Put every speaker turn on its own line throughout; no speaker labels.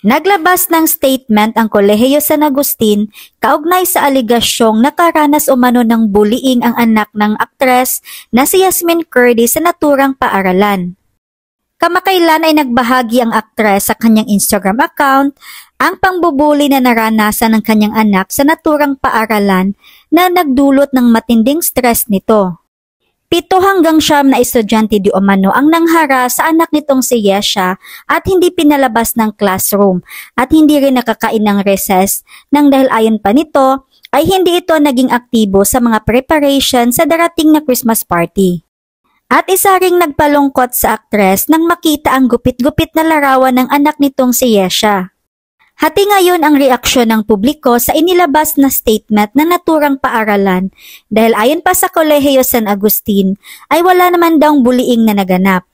Naglabas ng statement ang Kolehiyo San Agustin kaugnay sa aligasyong nakaranas umano ng bullying ang anak ng aktres na si Yasmin Curdy sa naturang paaralan. Kamakailan ay nagbahagi ang aktres sa kanyang Instagram account ang pangbubuli na naranasan ng kanyang anak sa naturang paaralan na nagdulot ng matinding stress nito. 7 hanggang 9 na estudyante di umano ang nanghara sa anak nitong si Yesha at hindi pinalabas ng classroom at hindi rin nakakain ng recess nang dahil ayon pa nito ay hindi ito naging aktibo sa mga preparation sa darating na Christmas party. At isa ring nagpalungkot sa aktres nang makita ang gupit-gupit na larawan ng anak nitong si Yesha. Hati ngayon ang reaksyon ng publiko sa inilabas na statement ng naturang paaralan dahil ayon pa sa Kolehiyo San Agustin ay wala naman daw bullying na naganap.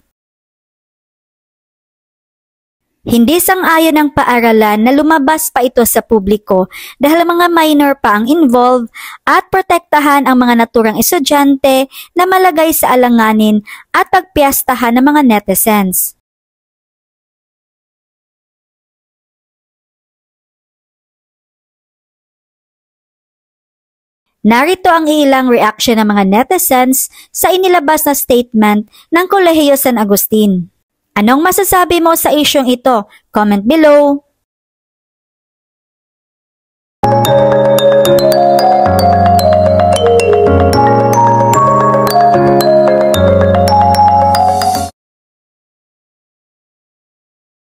Hindi sang-ayon ang paaralan na lumabas pa ito sa publiko dahil mga minor pa ang involved at protektahan ang mga naturang estudyante na malagay sa alanganin at pagpiyastahan ng mga netizens. Narito ang ilang reaksyon ng mga netizens sa inilabas na statement ng Kolehiyo San Agustin. Anong masasabi mo sa isyong ito? Comment below!